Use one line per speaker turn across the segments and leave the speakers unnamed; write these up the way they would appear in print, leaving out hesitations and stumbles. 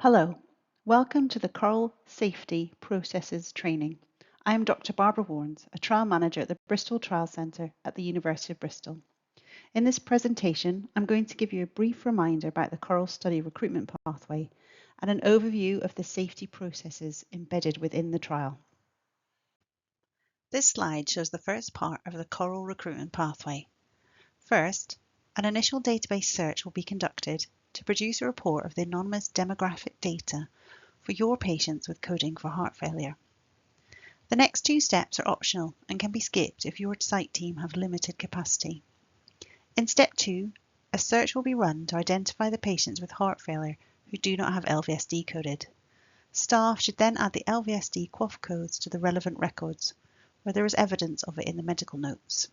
Hello, welcome to the Coral Safety Processes training. I am Dr. Barbara Warnes, a trial manager at the Bristol Trial Centre at the University of Bristol. In this presentation, I'm going to give you a brief reminder about the Coral Study recruitment pathway and an overview of the safety processes embedded within the trial. This slide shows the first part of the Coral recruitment pathway. First, an initial database search will be conducted to produce a report of the anonymous demographic data for your patients with coding for heart failure. The next two steps are optional and can be skipped if your site team have limited capacity. In step 2, a search will be run to identify the patients with heart failure who do not have LVSD coded. Staff should then add the LVSD QOF codes to the relevant records, where there is evidence of it in the medical notes.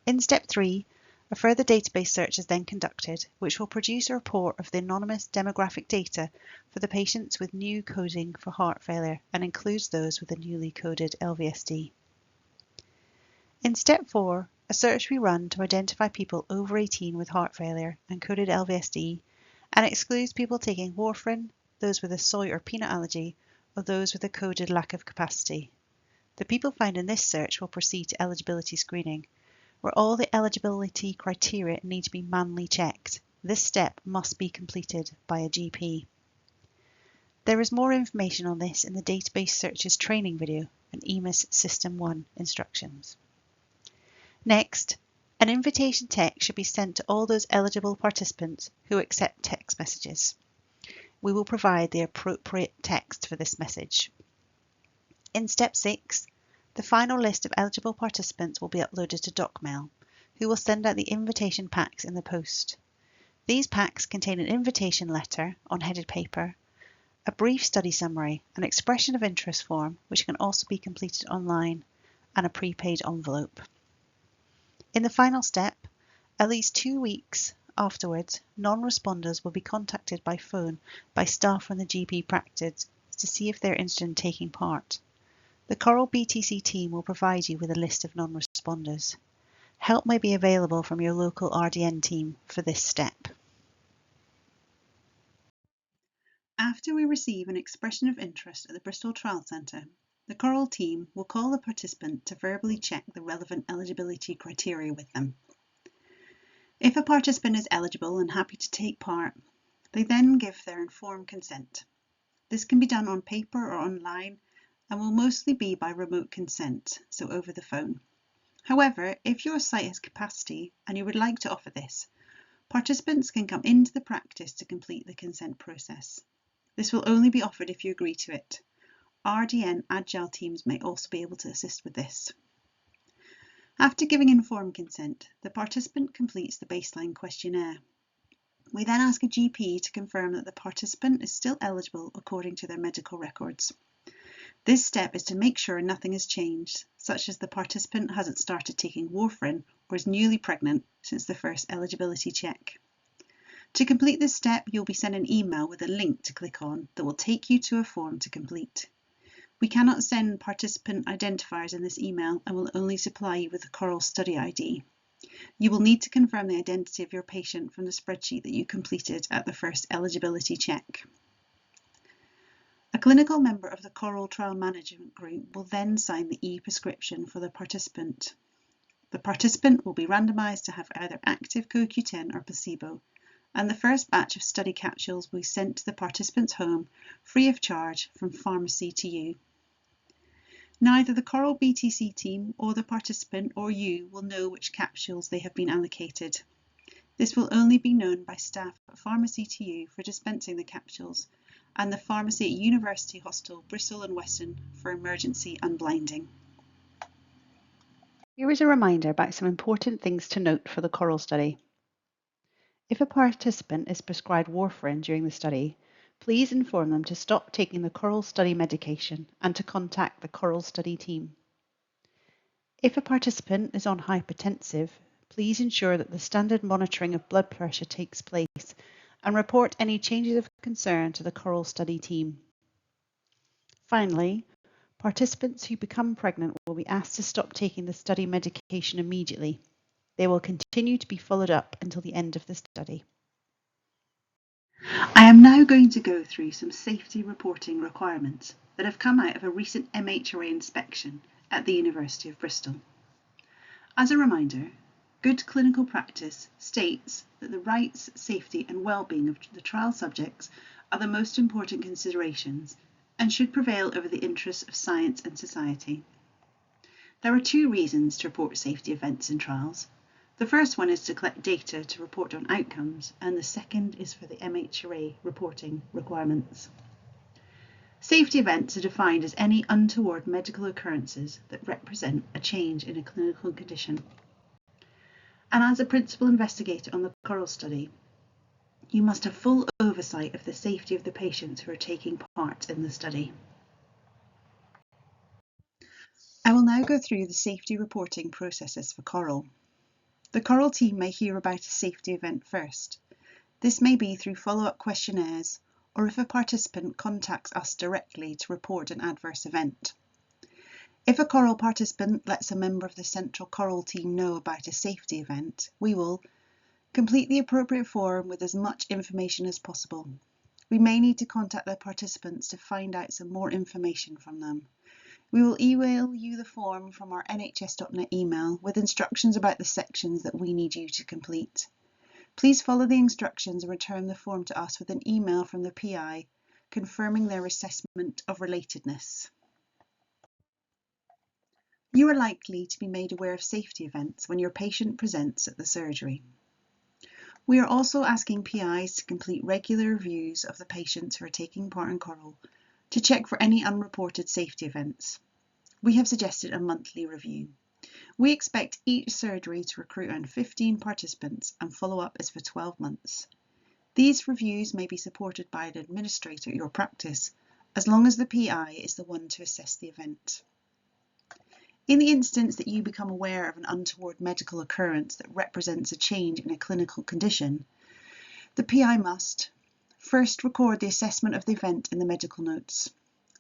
In step 3, a further database search is then conducted, which will produce a report of the anonymous demographic data for the patients with new coding for heart failure and includes those with a newly coded LVSD. In step 4, a search will be run to identify people over 18 with heart failure and coded LVSD and excludes people taking warfarin, those with a soy or peanut allergy, or those with a coded lack of capacity. The people found in this search will proceed to eligibility screening, where all the eligibility criteria need to be manually checked. This step must be completed by a GP. There is more information on this in the database searches training video and EMIS System 1 instructions. Next, an invitation text should be sent to all those eligible participants who accept text messages. We will provide the appropriate text for this message. In step 6, the final list of eligible participants will be uploaded to DocMail, who will send out the invitation packs in the post. These packs contain an invitation letter on headed paper, a brief study summary, an expression of interest form, which can also be completed online, and a prepaid envelope. In the final step, at least 2 weeks afterwards, non-responders will be contacted by phone by staff from the GP practice to see if they're interested in taking part. The Coral BTC team will provide you with a list of non-responders. Help may be available from your local RDN team for this step. After we receive an expression of interest at the Bristol Trial Centre, the Coral team will call the participant to verbally check the relevant eligibility criteria with them. If a participant is eligible and happy to take part, they then give their informed consent. This can be done on paper or online and will mostly be by remote consent, so over the phone. However, if your site has capacity and you would like to offer this, participants can come into the practice to complete the consent process. This will only be offered if you agree to it. RDN Agile teams may also be able to assist with this. After giving informed consent, the participant completes the baseline questionnaire. We then ask a GP to confirm that the participant is still eligible according to their medical records. This step is to make sure nothing has changed, such as the participant hasn't started taking warfarin or is newly pregnant since the first eligibility check. To complete this step, you'll be sent an email with a link to click on that will take you to a form to complete. We cannot send participant identifiers in this email and will only supply you with a Coral Study ID. You will need to confirm the identity of your patient from the spreadsheet that you completed at the first eligibility check. A clinical member of the Coral Trial Management Group will then sign the e-prescription for the participant. The participant will be randomised to have either active CoQ10 or placebo, and the first batch of study capsules will be sent to the participant's home free of charge from pharmacy to you. Neither the Coral BTC team or the participant or you will know which capsules they have been allocated. This will only be known by staff at Pharmacy to You for dispensing the capsules, and the pharmacy at University Hospital, Bristol and Weston for emergency unblinding. Here is a reminder about some important things to note for the Coral study. If a participant is prescribed warfarin during the study, please inform them to stop taking the Coral study medication and to contact the Coral study team. If a participant is on hypertensive, please ensure that the standard monitoring of blood pressure takes place and report any changes of concern to the Coral study team. Finally, participants who become pregnant will be asked to stop taking the study medication immediately. They will continue to be followed up until the end of the study. I am now going to go through some safety reporting requirements that have come out of a recent MHRA inspection at the University of Bristol. As a reminder, good clinical practice states that the rights, safety and well-being of the trial subjects are the most important considerations and should prevail over the interests of science and society. There are two reasons to report safety events in trials. The first one is to collect data to report on outcomes, and the second is for the MHRA reporting requirements. Safety events are defined as any untoward medical occurrences that represent a change in a clinical condition. And as a principal investigator on the CORAL study, you must have full oversight of the safety of the patients who are taking part in the study. I will now go through the safety reporting processes for CORAL. The CORAL team may hear about a safety event first. This may be through follow-up questionnaires or if a participant contacts us directly to report an adverse event. If a CORAL participant lets a member of the central CORAL team know about a safety event, we will complete the appropriate form with as much information as possible. We may need to contact the participants to find out some more information from them. We will email you the form from our nhs.net email with instructions about the sections that we need you to complete. Please follow the instructions and return the form to us with an email from the PI confirming their assessment of relatedness. You are likely to be made aware of safety events when your patient presents at the surgery. We are also asking PIs to complete regular reviews of the patients who are taking part in CORAL to check for any unreported safety events. We have suggested a monthly review. We expect each surgery to recruit around 15 participants and follow-up is for 12 months. These reviews may be supported by an administrator at your practice, as long as the PI is the one to assess the event. In the instance that you become aware of an untoward medical occurrence that represents a change in a clinical condition, the PI must first record the assessment of the event in the medical notes.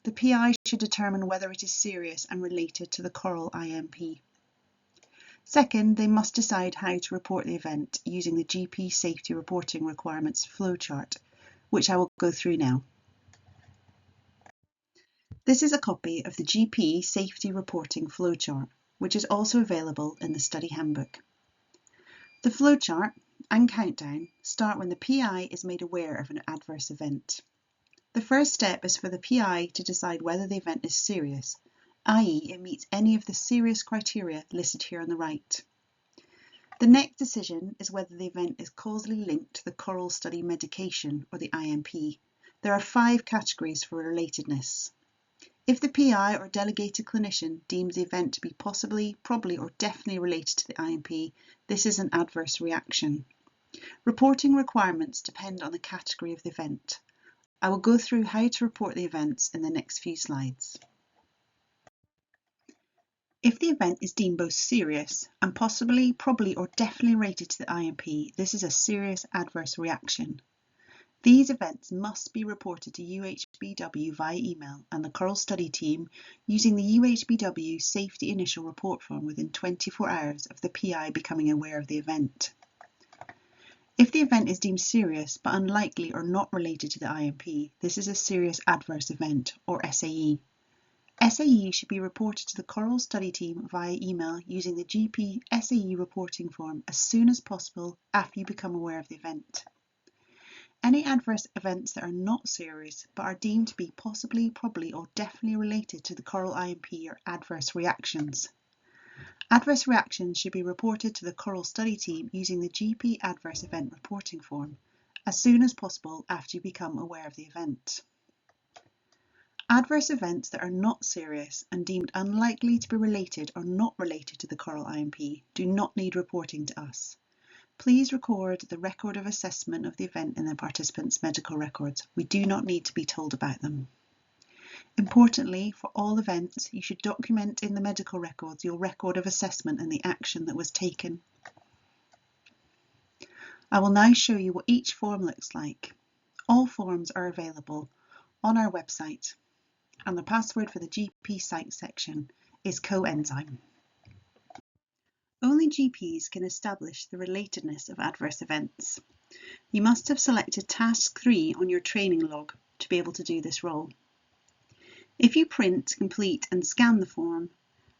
The PI should determine whether it is serious and related to the CORAL IMP. Second, they must decide how to report the event using the GP safety reporting requirements flowchart, which I will go through now. This is a copy of the GP safety reporting flowchart, which is also available in the study handbook. The flowchart and countdown start when the PI is made aware of an adverse event. The first step is for the PI to decide whether the event is serious, i.e. it meets any of the serious criteria listed here on the right. The next decision is whether the event is causally linked to the CORAL study medication or the IMP. There are 5 categories for relatedness. If the PI or delegated clinician deems the event to be possibly, probably or definitely related to the IMP, this is an adverse reaction. Reporting requirements depend on the category of the event. I will go through how to report the events in the next few slides. If the event is deemed both serious and possibly, probably or definitely related to the IMP, this is a serious adverse reaction. These events must be reported to UHBW via email and the CORAL study team using the UHBW Safety Initial Report form within 24 hours of the PI becoming aware of the event. If the event is deemed serious but unlikely or not related to the IMP, this is a serious adverse event, or SAE. SAE should be reported to the CORAL study team via email using the GP SAE reporting form as soon as possible after you become aware of the event. Any adverse events that are not serious but are deemed to be possibly, probably or definitely related to the CORAL IMP are adverse reactions. Adverse reactions should be reported to the CORAL study team using the GP adverse event reporting form as soon as possible after you become aware of the event. Adverse events that are not serious and deemed unlikely to be related or not related to the CORAL IMP do not need reporting to us. Please record the record of assessment of the event in the participant's medical records. We do not need to be told about them. Importantly, for all events, you should document in the medical records your record of assessment and the action that was taken. I will now show you what each form looks like. All forms are available on our website, and the password for the GP site section is coenzyme. Only GPs can establish the relatedness of adverse events.
You must have selected Task 3 on your training log to be able to do this role. If you print, complete and scan the form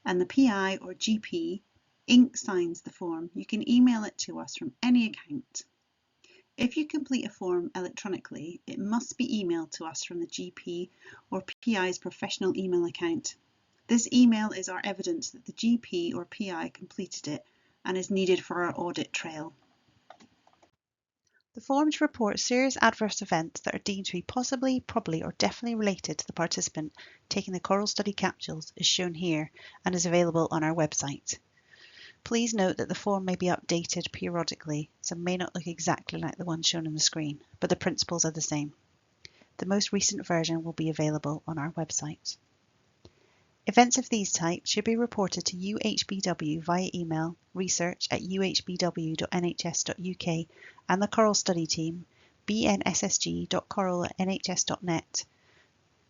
and the PI or GP ink signs the form, you can email it to us from any account. If you complete a form electronically, it must be emailed to us from the GP or PI's professional email account. This email is our evidence that the GP or PI completed it and is needed for our audit trail.
The form to report serious adverse events that are deemed to be possibly, probably or definitely related to the participant taking the coral study capsules is shown here and is available on our website. Please note that the form may be updated periodically, so may not look exactly like the one shown on the screen, but the principles are the same. The most recent version will be available on our website. Events of these types should be reported to UHBW via email research@uhbw.nhs.uk and the Coral Study Team bnssg.coral@nhs.net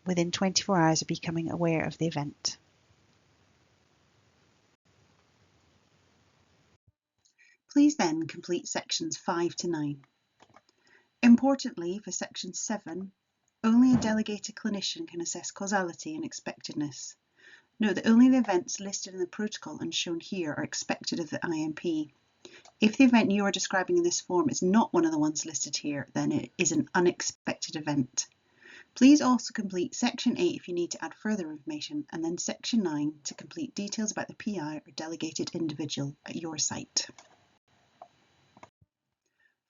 within 24 hours of becoming aware of the event.
Please then complete sections 5 to 9. Importantly, for section 7, only a delegated clinician can assess causality and expectedness. Note that only the events listed in the protocol and shown here are expected of the IMP. If the event you are describing in this form is not one of the ones listed here, then it is an unexpected event. Please also complete section 8 if you need to add further information, and then section 9 to complete details about the PI or delegated individual at your site.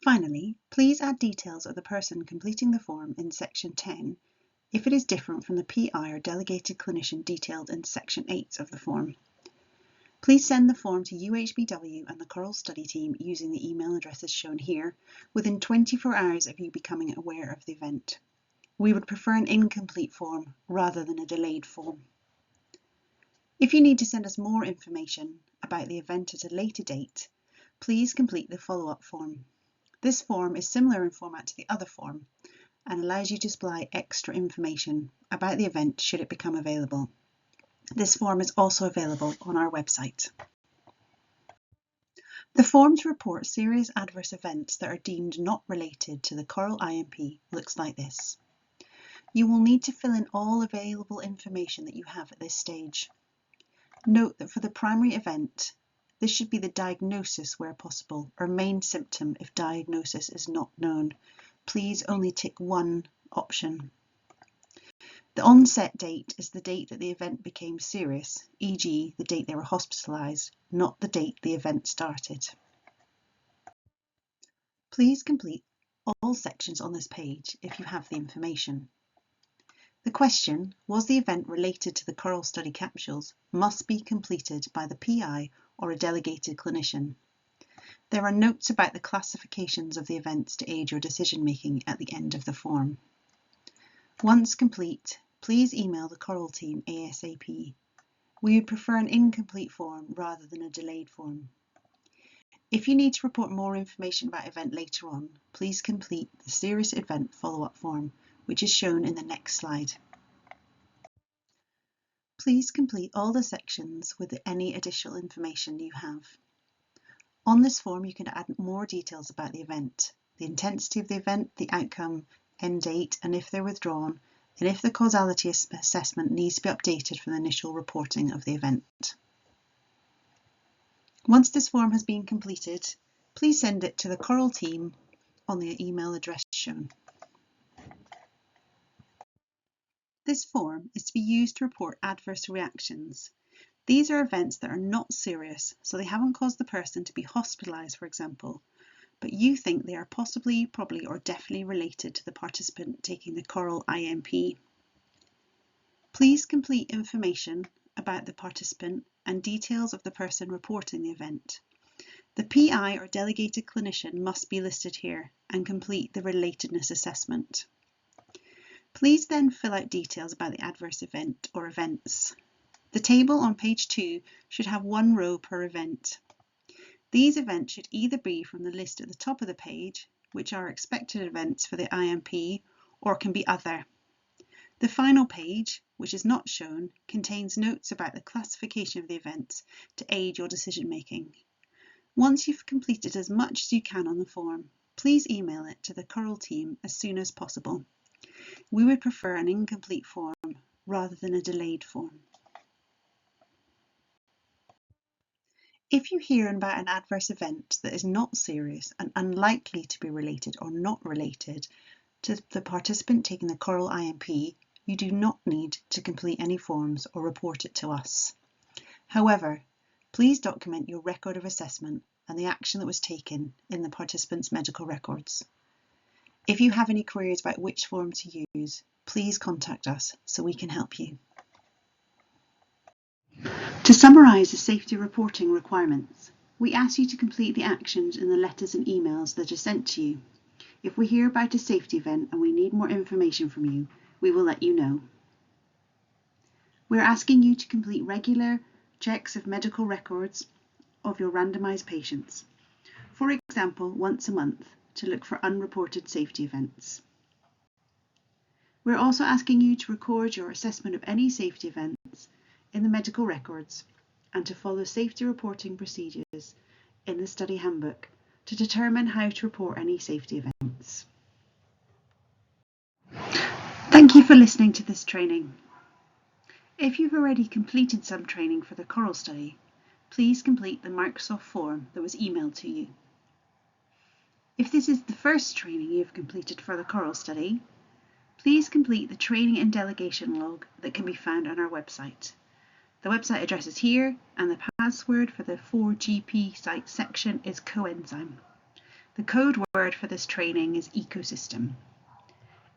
Finally, please add details of the person completing the form in section 10 if it is different from the PI or delegated clinician detailed in section 8 of the form. Please send the form to UHBW and the Coral Study Team using the email addresses shown here within 24 hours of you becoming aware of the event. We would prefer an incomplete form rather than a delayed form. If you need to send us more information about the event at a later date, please complete the follow-up form. This form is similar in format to the other form and allows you to supply extra information about the event should it become available. This form is also available on our website. The form to report serious adverse events that are deemed not related to the Coral IMP looks like this. You will need to fill in all available information that you have at this stage. Note that for the primary event, this should be the diagnosis where possible, or main symptom if diagnosis is not known. Please only tick one option. The onset date is the date that the event became serious, e.g. the date they were hospitalised, not the date the event started. Please complete all sections on this page if you have the information. The question, was the event related to the Coral Study capsules, must be completed by the PI or a delegated clinician. There are notes about the classifications of the events to aid your decision making at the end of the form. Once complete, please email the Coral team ASAP. We would prefer an incomplete form rather than a delayed form. If you need to report more information about event later on, please complete the serious event follow-up form, which is shown in the next slide. Please complete all the sections with any additional information you have. On this form, you can add more details about the event, the intensity of the event, the outcome, end date, and if they're withdrawn, and if the causality assessment needs to be updated from the initial reporting of the event. Once this form has been completed, please send it to the Coral team on the email address shown. This form is to be used to report adverse reactions. These are events that are not serious, so they haven't caused the person to be hospitalised, for example, but you think they are possibly, probably, or definitely related to the participant taking the Coral IMP. Please complete information about the participant and details of the person reporting the event. The PI or delegated clinician must be listed here and complete the relatedness assessment. Please then fill out details about the adverse event or events. The table on page 2 should have one row per event. These events should either be from the list at the top of the page, which are expected events for the IMP, or can be other. The final page, which is not shown, contains notes about the classification of the events to aid your decision making. Once you've completed as much as you can on the form, please email it to the Coral team as soon as possible. We would prefer an incomplete form rather than a delayed form. If you hear about an adverse event that is not serious and unlikely to be related or not related to the participant taking the Coral IMP, you do not need to complete any forms or report it to us. However, please document your record of assessment and the action that was taken in the participant's medical records. If you have any queries about which form to use, please contact us so we can help you. To summarise the safety reporting requirements, we ask you to complete the actions in the letters and emails that are sent to you. If we hear about a safety event and we need more information from you, we will let you know. We're asking you to complete regular checks of medical records of your randomised patients, for example, once a month, to look for unreported safety events. We're also asking you to record your assessment of any safety events in the medical records and to follow safety reporting procedures in the study handbook to determine how to report any safety events. Thank you for listening to this training. If you've already completed some training for the Coral study, please complete the Microsoft form that was emailed to you. If this is the first training you've completed for the Coral study, please complete the training and delegation log that can be found on our website. The website address is here, and the password for the 4GP site section is coenzyme. The code word for this training is ecosystem.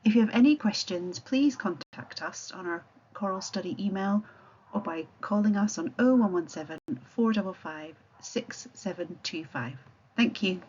If you have any questions, please contact us on our Coral Study email or by calling us on 0117 455 6725. Thank you.